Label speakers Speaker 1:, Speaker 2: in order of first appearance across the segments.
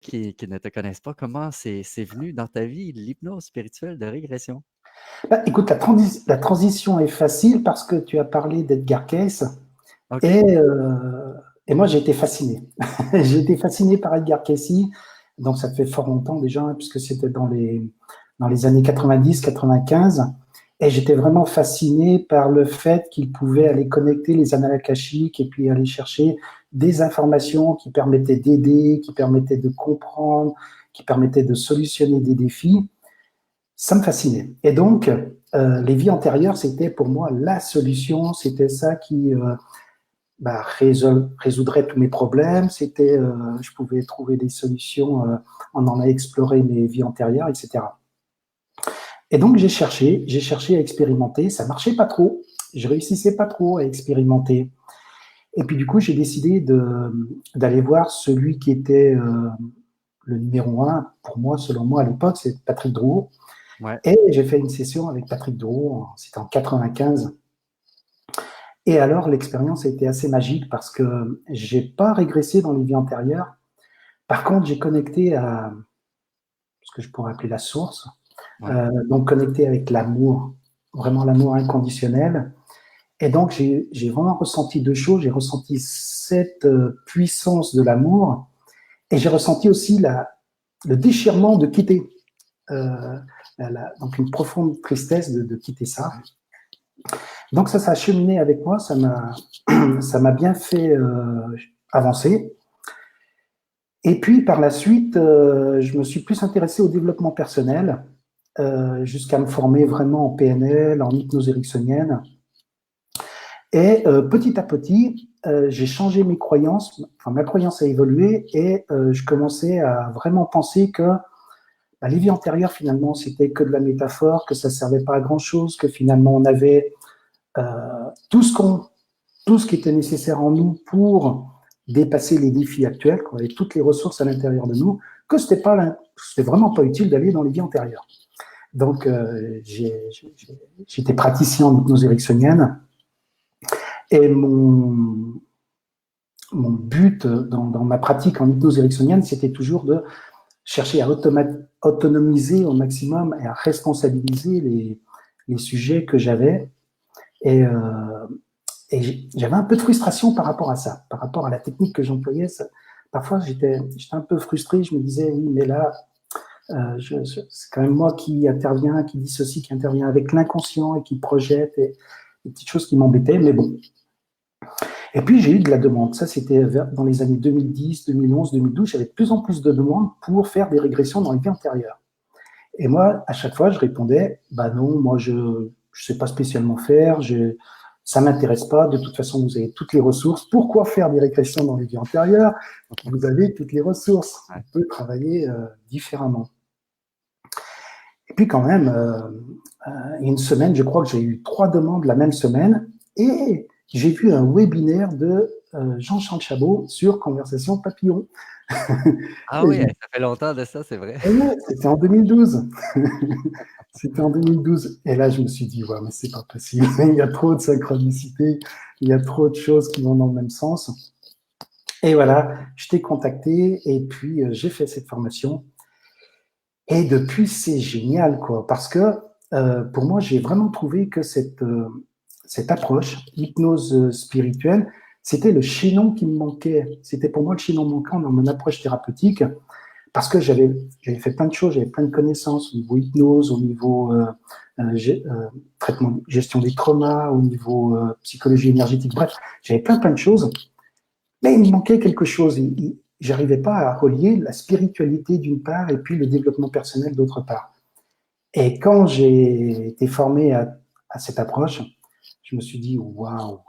Speaker 1: qui ne te connaissent pas, comment c'est venu dans ta vie l'hypnose spirituelle de régression?
Speaker 2: Bah, écoute, la transition est facile parce que tu as parlé d'Edgar Cayce
Speaker 1: OK.
Speaker 2: et, euh, et moi j'ai été fasciné. J'ai été fasciné par Edgar Cayce, donc ça fait fort longtemps déjà, hein, puisque c'était dans les années 90-95. Et j'étais vraiment fasciné par le fait qu'il pouvait aller connecter les annales akashiques et puis aller chercher des informations qui permettaient d'aider, qui permettaient de comprendre, qui permettaient de solutionner des défis. Ça me fascinait. Et donc, les vies antérieures, c'était pour moi la solution. C'était ça qui résoudrait tous mes problèmes. C'était, je pouvais trouver des solutions en allant explorer mes vies antérieures, etc. Et donc, j'ai cherché à expérimenter. Ça marchait pas trop. Je réussissais pas trop à expérimenter. Et puis, du coup, j'ai décidé d'aller voir celui qui était le numéro un, pour moi, selon moi, à l'époque, c'est Patrick Drouot.
Speaker 1: Ouais.
Speaker 2: Et j'ai fait une session avec Patrick Drouot, c'était en 95. Et alors, l'expérience a été assez magique parce que j'ai pas régressé dans les vies antérieures. Par contre, j'ai connecté à ce que je pourrais appeler la source.
Speaker 1: Ouais.
Speaker 2: Donc, connecté avec l'amour, vraiment l'amour inconditionnel. Et donc, j'ai vraiment ressenti deux choses. J'ai ressenti cette puissance de l'amour et j'ai ressenti aussi le déchirement de quitter. Euh, donc, une profonde tristesse de quitter ça. Donc ça a cheminé avec moi, ça m'a bien fait avancer. Et puis par la suite, je me suis plus intéressé au développement personnel, jusqu'à me former vraiment en PNL, en hypnose ericksonienne. Et petit à petit, j'ai changé mes croyances, enfin ma croyance a évolué et je commençais à vraiment penser que les vies antérieures finalement c'était que de la métaphore, que ça servait pas à grand chose, que finalement on avait euh, tout ce qu'on tout ce qui était nécessaire en nous pour dépasser les défis actuels, qu'on avait toutes les ressources à l'intérieur de nous, que c'était vraiment pas utile d'aller dans les vies antérieures. Donc, j'étais praticien en hypnose ericksonienne et mon but dans ma pratique en hypnose ericksonienne, c'était toujours de chercher à autonomiser au maximum et à responsabiliser les sujets que j'avais. Et, j'avais un peu de frustration par rapport à ça, par rapport à la technique que j'employais. Parfois, j'étais un peu frustré. Je me disais, oui, mais là, c'est quand même moi qui intervient, qui dissocie, qui intervient avec l'inconscient et qui projette et des petites choses qui m'embêtaient. Mais bon. Et puis, j'ai eu de la demande. Ça, c'était dans les années 2010, 2011, 2012. J'avais de plus en plus de demandes pour faire des régressions dans les vies antérieures. Et moi, à chaque fois, je répondais, bah non, moi, je sais pas spécialement faire, ça m'intéresse pas. De toute façon, vous avez toutes les ressources. Pourquoi faire des régressions dans les vies antérieures? Vous avez toutes les ressources. On
Speaker 1: Ouais.
Speaker 2: peut travailler différemment. Et puis quand même, une semaine, je crois que j'ai eu 3 demandes la même semaine, et j'ai vu un webinaire de Jean-Charles Chabot sur Conversation Papillon.
Speaker 1: Ah oui, ça fait longtemps de ça, c'est vrai.
Speaker 2: Ouais, c'était en 2012. C'était en 2012. Et là, je me suis dit, ouais, mais c'est pas possible. Il y a trop de synchronicité. Il y a trop de choses qui vont dans le même sens. Et voilà, je t'ai contacté et puis j'ai fait cette formation. Et depuis, c'est génial, quoi. Parce que pour moi, j'ai vraiment trouvé que cette approche, hypnose spirituelle, c'était le chaînon qui me manquait. C'était pour moi le chaînon manquant dans mon approche thérapeutique. Parce que j'avais fait plein de choses, j'avais plein de connaissances au niveau hypnose, au niveau traitement, gestion des traumas, au niveau psychologie énergétique, bref, j'avais plein de choses, mais il me manquait quelque chose. J'arrivais pas à relier la spiritualité d'une part et puis le développement personnel d'autre part. Et quand j'ai été formé à cette approche, je me suis dit waouh,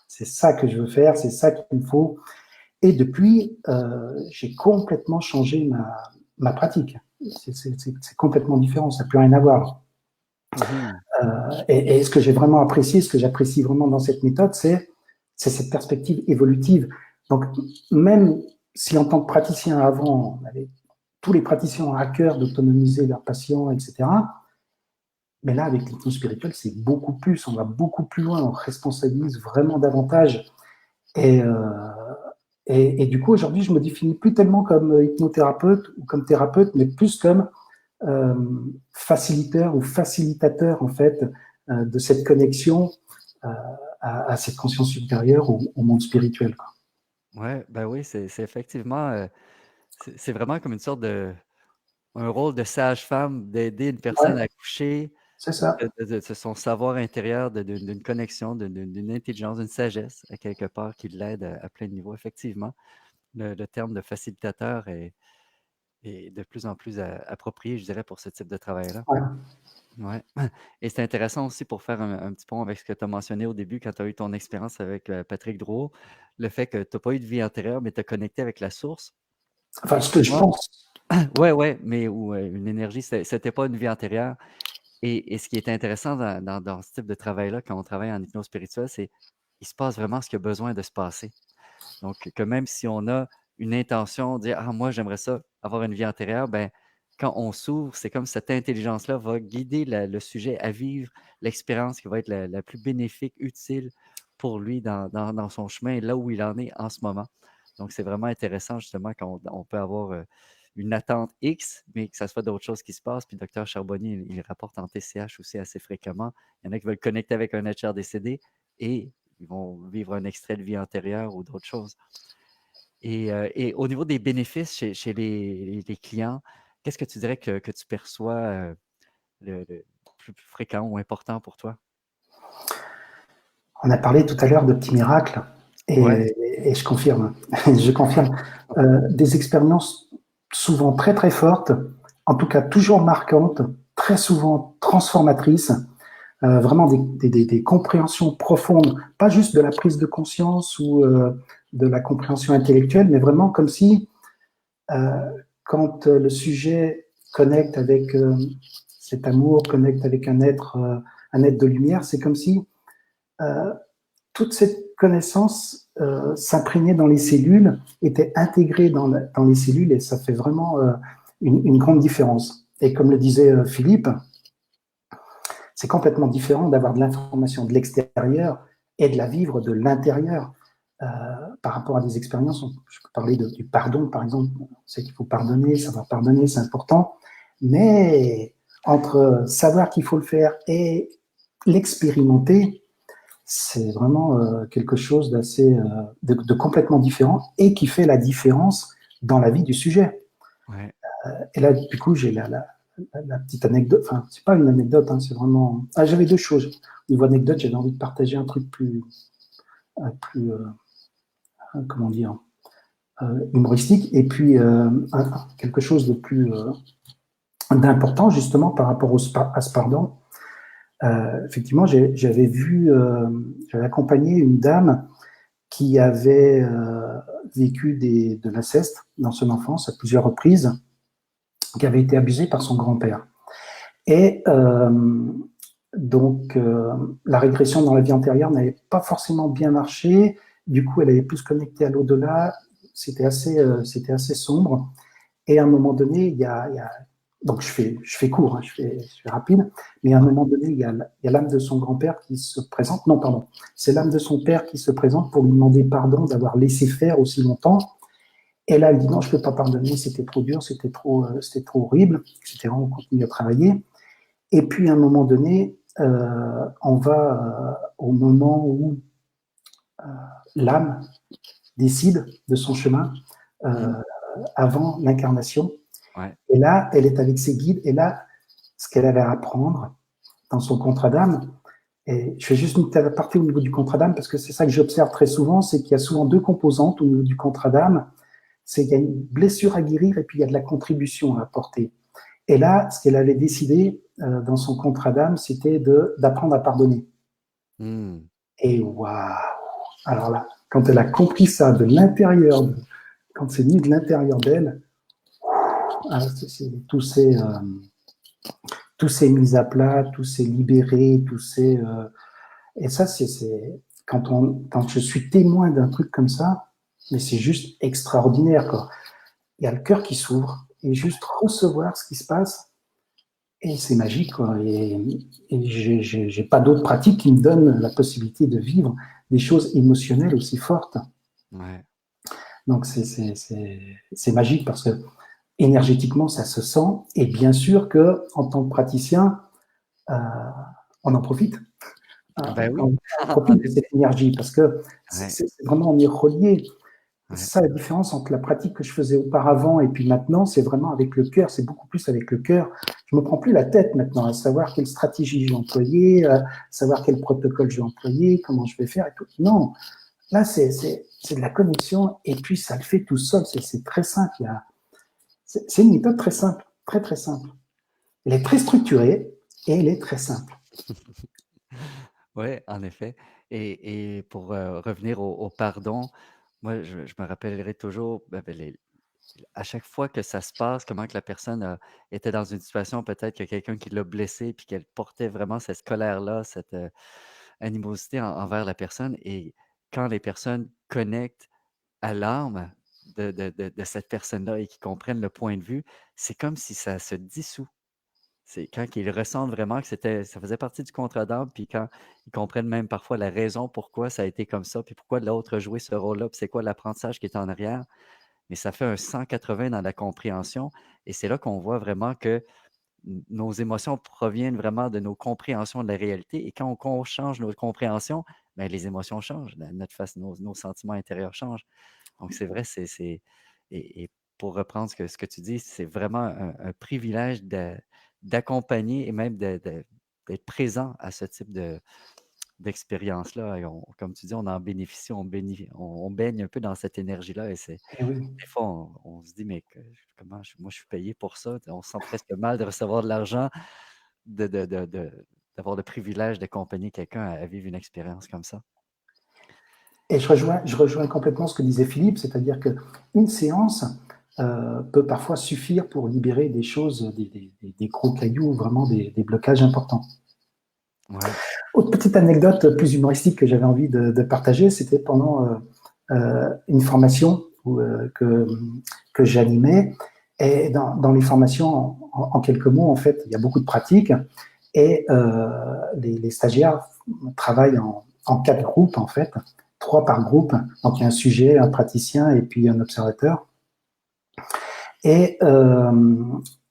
Speaker 2: c'est ça que je veux faire, c'est ça qu'il me faut. Et depuis, j'ai complètement changé ma pratique. C'est complètement différent, ça n'a plus rien à voir.
Speaker 1: Mhm.
Speaker 2: Et ce que j'ai vraiment apprécié, ce que j'apprécie vraiment dans cette méthode, c'est cette perspective évolutive. Donc, même si en tant que praticien avant, on avait, tous les praticiens ont à cœur d'autonomiser leurs patients, etc., mais là, avec l'hypnose spirituelle, c'est beaucoup plus, on va beaucoup plus loin, on responsabilise vraiment davantage. Et, Et du coup, aujourd'hui, je me définis plus tellement comme hypnothérapeute ou comme thérapeute, mais plus comme euh, facilitateur ou facilitateur, en fait, de cette connexion euh, à cette conscience supérieure, au monde spirituel, quoi.
Speaker 1: Ouais, ben oui, c'est effectivement, c'est vraiment comme une sorte de, un rôle de sage-femme, d'aider une
Speaker 2: Ouais,
Speaker 1: personne à accoucher
Speaker 2: c'est ça.
Speaker 1: de son savoir intérieur, d'une connexion, d'une intelligence, d'une sagesse, à quelque part, qui l'aide à plein de niveaux. Effectivement, le terme de facilitateur est de plus en plus approprié, je dirais, pour ce type de travail-là.
Speaker 2: Ouais.
Speaker 1: Ouais. Et c'est intéressant aussi pour faire un petit pont avec ce que tu as mentionné au début quand tu as eu ton expérience avec Patrick Drouot, le fait que tu n'as pas eu de vie antérieure, mais tu as connecté avec la source.
Speaker 2: Enfin,
Speaker 1: Et
Speaker 2: ce que je
Speaker 1: souvent,
Speaker 2: pense.
Speaker 1: ouais, ouais, mais ou une énergie, c'était pas une vie antérieure. Et ce qui est intéressant dans ce type de travail-là, quand on travaille en hypnose spirituelle, c'est qu'il se passe vraiment ce qu'il y a besoin de se passer. Donc, que même si on a une intention de dire: «Ah, moi, j'aimerais ça, avoir une vie antérieure», ben, quand on s'ouvre, c'est comme cette intelligence-là va guider le sujet à vivre l'expérience qui va être la plus bénéfique, utile pour lui dans son chemin, là où il en est en ce moment. Donc, c'est vraiment intéressant, justement, quand on peut avoir une attente X, mais que ça soit d'autres choses qui se passent. Puis, docteur Charbonnier, il rapporte en TCH aussi assez fréquemment. Il y en a qui veulent connecter avec un être cher décédé et ils vont vivre un extrait de vie antérieure ou d'autres choses. Et au niveau des bénéfices chez les clients, qu'est-ce que tu dirais que tu perçois le plus fréquent ou important pour toi?
Speaker 2: On a parlé tout à l'heure de petits miracles,
Speaker 1: Ouais.
Speaker 2: et je confirme. Je confirme. Des expériences souvent très très fortes, en tout cas toujours marquantes, très souvent transformatrices, vraiment des compréhensions profondes, pas juste de la prise de conscience ou de la compréhension intellectuelle, mais vraiment comme si euh, quand le sujet connecte avec cet amour, connecte avec un être de lumière, c'est comme si euh, toute cette connaissance s'imprégnait dans les cellules, était intégrée dans les cellules, et ça fait vraiment une grande différence. Et comme le disait Philippe, c'est complètement différent d'avoir de l'information de l'extérieur et de la vivre de l'intérieur. Par rapport à des expériences, je peux parler du pardon, par exemple. On sait qu'il faut pardonner, savoir pardonner, c'est important. Mais entre savoir qu'il faut le faire et l'expérimenter, c'est vraiment quelque chose de complètement différent, et qui fait la différence dans la vie du sujet.
Speaker 1: Ouais.
Speaker 2: Et là, du coup, j'ai la petite anecdote. Enfin, c'est pas une anecdote, hein, c'est vraiment. Ah, j'avais deux choses. Au niveau anecdote, j'avais envie de partager un truc plus comment dire, humoristique, et puis quelque chose de plus d'important, justement, par rapport à ce pardon. Effectivement, j'avais accompagné une dame qui avait vécu de l'inceste dans son enfance à plusieurs reprises, qui avait été abusée par son grand-père. Et donc, la régression dans la vie antérieure n'avait pas forcément bien marché. Du coup, elle avait plus connecté à l'au-delà. C'était assez sombre. Et à un moment donné, donc je fais court, hein, je fais rapide, mais à un moment donné, il y a l'âme de son grand-père qui se présente. Non, pardon, c'est l'âme de son père qui se présente pour lui demander pardon d'avoir laissé faire aussi longtemps. Et là, elle dit non, je ne peux pas pardonner, c'était trop dur, c'était trop horrible, etc. On continue à travailler. Et puis à un moment donné, on va au moment où l'âme décide de son chemin euh,
Speaker 1: Mmh.
Speaker 2: avant l'incarnation.
Speaker 1: Ouais.
Speaker 2: Et là, elle est avec ses guides. Et là, ce qu'elle avait à apprendre dans son contrat d'âme, et je fais juste une aparté au niveau du contrat d'âme, parce que c'est ça que j'observe très souvent, c'est qu'il y a souvent deux composantes au niveau du contrat d'âme. C'est qu'il y a une blessure à guérir, et puis il y a de la contribution à apporter. Et là, ce qu'elle avait décidé dans son contrat d'âme, c'était d'apprendre à pardonner.
Speaker 1: Mmh.
Speaker 2: Et waouh! Alors là, quand elle a compris ça de l'intérieur, quand c'est venu de l'intérieur d'elle, ah, tout s'est mis à plat, tout s'est libéré, et ça, quand je suis témoin d'un truc comme ça, mais c'est juste extraordinaire, quoi. Il y a le cœur qui s'ouvre, et juste recevoir ce qui se passe, et c'est magique, quoi. Et j'ai pas d'autres pratiques qui me donnent la possibilité de vivre des choses émotionnelles aussi fortes.
Speaker 1: Ouais.
Speaker 2: Donc, c'est magique parce que énergétiquement, ça se sent. Et bien sûr que en tant que praticien, euh, on en profite.
Speaker 1: Ben oui,
Speaker 2: On
Speaker 1: en
Speaker 2: profite de cette
Speaker 1: effet.
Speaker 2: énergie parce que
Speaker 1: Ouais,
Speaker 2: vraiment, on est relié.
Speaker 1: ouais.
Speaker 2: C'est ça la différence entre la pratique que je faisais auparavant et puis maintenant, c'est vraiment avec le cœur, c'est beaucoup plus avec le cœur. Je me prends plus la tête maintenant à savoir quelle stratégie je vais employer, à savoir quel protocole je vais employer, comment je vais faire et tout. Non, là, c'est de la connexion et puis ça le fait tout seul, c'est très simple. C'est une méthode très simple, très très simple. Elle est très structurée et elle est très simple.
Speaker 1: Ouais, en effet. Et pour revenir au pardon, moi, je me rappellerai toujours, ben, à chaque fois que ça se passe, comment que la personne était dans une situation, peut-être que quelqu'un qui l'a blessé, puis qu'elle portait vraiment cette colère-là, cette animosité envers la personne. Et quand les personnes connectent à l'âme de cette personne-là et qui comprennent le point de vue, c'est comme si ça se dissout. C'est quand ils ressentent vraiment que ça faisait partie du contrat d'âme, puis quand ils comprennent même parfois la raison pourquoi ça a été comme ça, puis pourquoi l'autre a joué ce rôle-là, puis c'est quoi l'apprentissage qui est en arrière, mais ça fait un 180 dans la compréhension. Et c'est là qu'on voit vraiment que nos émotions proviennent vraiment de nos compréhensions de la réalité. Et quand on change nos compréhensions, ben, les émotions changent, notre face, nos sentiments intérieurs changent. Donc, c'est vrai, et pour reprendre ce que tu dis, c'est vraiment un privilège d'accompagner et même d'être présent à ce type d'expérience-là. Et comme tu dis, on en bénéficie, on baigne un peu dans cette énergie-là. Et
Speaker 2: Et oui.
Speaker 1: des fois, on se dit, mais moi, je suis payé pour ça. On se sent presque mal de recevoir de l'argent, d'avoir le privilège d'accompagner quelqu'un à vivre une expérience comme ça.
Speaker 2: Et je rejoins complètement ce que disait Philippe, c'est-à-dire qu'une séance peut parfois suffire pour libérer des choses, des gros cailloux, vraiment des blocages importants.
Speaker 1: Ouais.
Speaker 2: Autre petite anecdote plus humoristique que j'avais envie de partager, c'était pendant une formation que j'animais. Et dans les formations, en quelques mots, en fait, il y a beaucoup de pratiques. Et les stagiaires travaillent en 4 groupes, en fait, 3 par groupe. Donc, il y a un sujet, un praticien et puis un observateur. Et,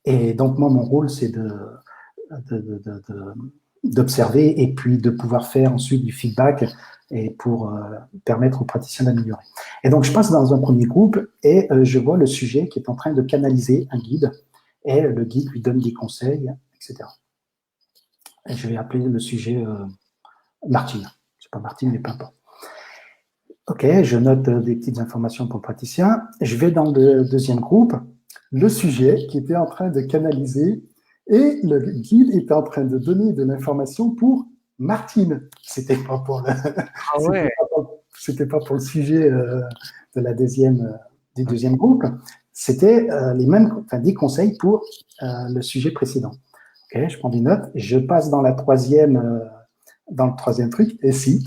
Speaker 2: et donc, moi, mon rôle, c'est d'observer et puis de pouvoir faire ensuite du feedback et pour permettre aux praticiens d'améliorer. Et donc, je passe dans un premier groupe et je vois le sujet qui est en train de canaliser un guide et le guide lui donne des conseils, etc. Et je vais appeler le sujet Martine. C'est pas Martine, mais peu importe. Ok, je note des petites informations pour le praticien. Je vais dans le deuxième groupe. Le sujet qui était en train de canaliser et le guide était en train de donner de l'information pour Martine. C'était pas pour le,
Speaker 1: Ah ouais.
Speaker 2: c'était pas pour le sujet de la deuxième, du deuxième groupe. C'était les mêmes, enfin, des conseils pour le sujet précédent. Ok, je prends des notes. Je passe dans dans le troisième truc. Et si,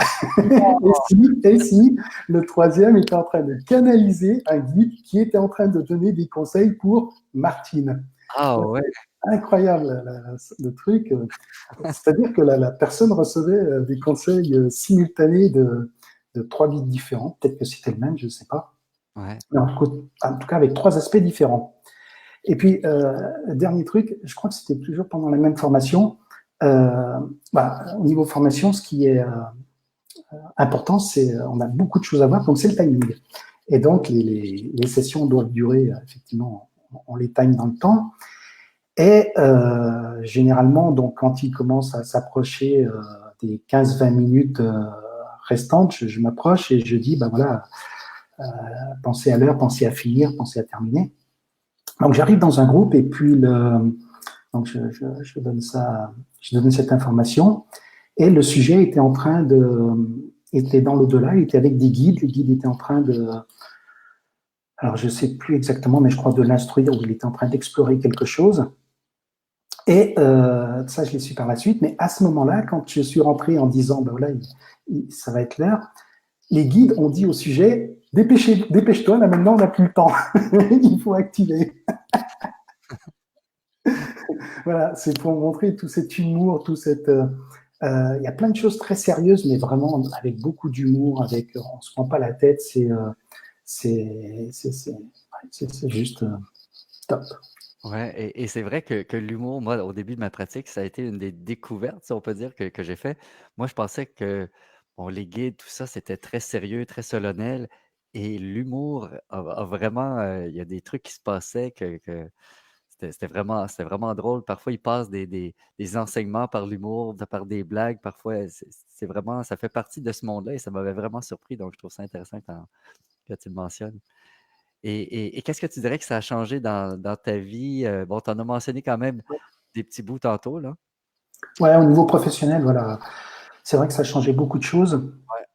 Speaker 2: et si, le troisième était en train de canaliser un guide qui était en train de donner des conseils pour Martine.
Speaker 1: Ah ouais.
Speaker 2: Incroyable le truc. C'est-à-dire que la personne recevait des conseils simultanés de 3 guides différents. Peut-être que c'était le même, je ne sais pas.
Speaker 1: Ouais.
Speaker 2: Mais en tout cas, avec 3 aspects différents. Et puis, dernier truc, je crois que c'était toujours pendant la même formation. Au niveau formation, ce qui est important, c'est on a beaucoup de choses à voir, donc c'est le timing. Et donc, les sessions doivent durer, effectivement, on les time dans le temps. Et généralement, donc, quand il commence à s'approcher des 15-20 minutes restantes, je m'approche et je dis, ben voilà, pensez à l'heure, pensez à finir, pensez à terminer. Donc, j'arrive dans un groupe et puis donc je donne ça, je donne cette information. Et le sujet était en train était dans l'au-delà, il était avec des guides. Les guides étaient en train alors je ne sais plus exactement, mais je crois de l'instruire, où il était en train d'explorer quelque chose. Et ça, je l'ai su par la suite. Mais à ce moment-là, quand je suis rentré en disant, ben voilà, ça va être l'heure, les guides ont dit au sujet, dépêche-toi, là maintenant, on n'a plus le temps. Il faut activer. Voilà, c'est pour montrer tout cet humour, tout cette... il y a plein de choses très sérieuses, mais vraiment avec beaucoup d'humour, on ne se prend pas la tête, c'est juste top.
Speaker 1: Ouais, et c'est vrai que l'humour, moi, au début de ma pratique, ça a été une des découvertes, si on peut dire, que j'ai fait. Moi, je pensais que bon, les guides, tout ça, c'était très sérieux, très solennel. Et l'humour a vraiment, il y a des trucs qui se passaient que c'était vraiment drôle. Parfois, ils passent des enseignements par l'humour, par des blagues. Parfois, c'est vraiment, ça fait partie de ce monde-là et ça m'avait vraiment surpris. Donc, je trouve ça intéressant que tu le mentionnes. Et qu'est-ce que tu dirais que ça a changé dans ta vie? Bon, tu en as mentionné quand même des petits bouts tantôt, là.
Speaker 2: Ouais, au niveau professionnel, voilà, c'est vrai que ça a changé beaucoup de choses.
Speaker 1: Ouais.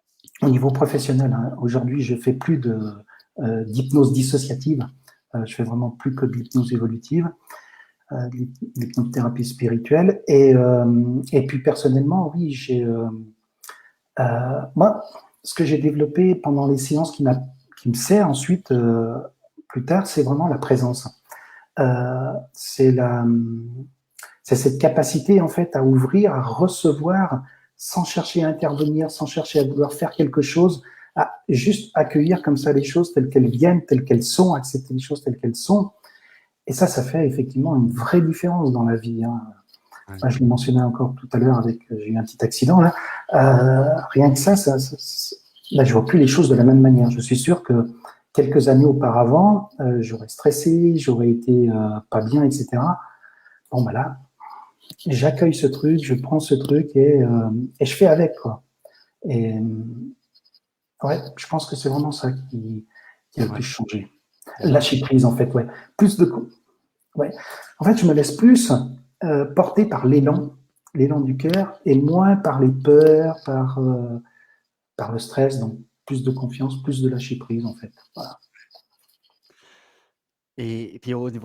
Speaker 2: Au niveau professionnel, hein, aujourd'hui, je fais plus d'hypnose dissociative. Je fais vraiment plus que de l'hypnose évolutive, de l'hypnothérapie spirituelle. Et puis personnellement, oui, moi, ce que j'ai développé pendant les séances qui me sert ensuite plus tard, c'est vraiment la présence. C'est cette capacité en fait à ouvrir, à recevoir, sans chercher à intervenir, sans chercher à vouloir faire quelque chose, à juste accueillir comme ça les choses telles qu'elles viennent, telles qu'elles sont, accepter les choses telles qu'elles sont. Et ça fait effectivement une vraie différence dans la vie. Hein.
Speaker 1: Ouais.
Speaker 2: Je le mentionnais encore tout à l'heure j'ai eu un petit accident là. Rien que là, je vois plus les choses de la même manière. Je suis sûr que quelques années auparavant, j'aurais stressé, j'aurais été pas bien, etc. Bon, bah là, j'accueille ce truc, je prends ce truc et je fais avec, quoi. Et ouais, je pense que c'est vraiment ça qui a le
Speaker 1: Ouais.
Speaker 2: plus changé.
Speaker 1: Ouais.
Speaker 2: Lâcher prise, en fait, ouais. Ouais. En fait, je me laisse plus porter par l'élan du cœur, et moins par les peurs, par le stress. Donc, plus de confiance, plus de lâcher prise, en fait. Voilà.
Speaker 1: Et puis au niveau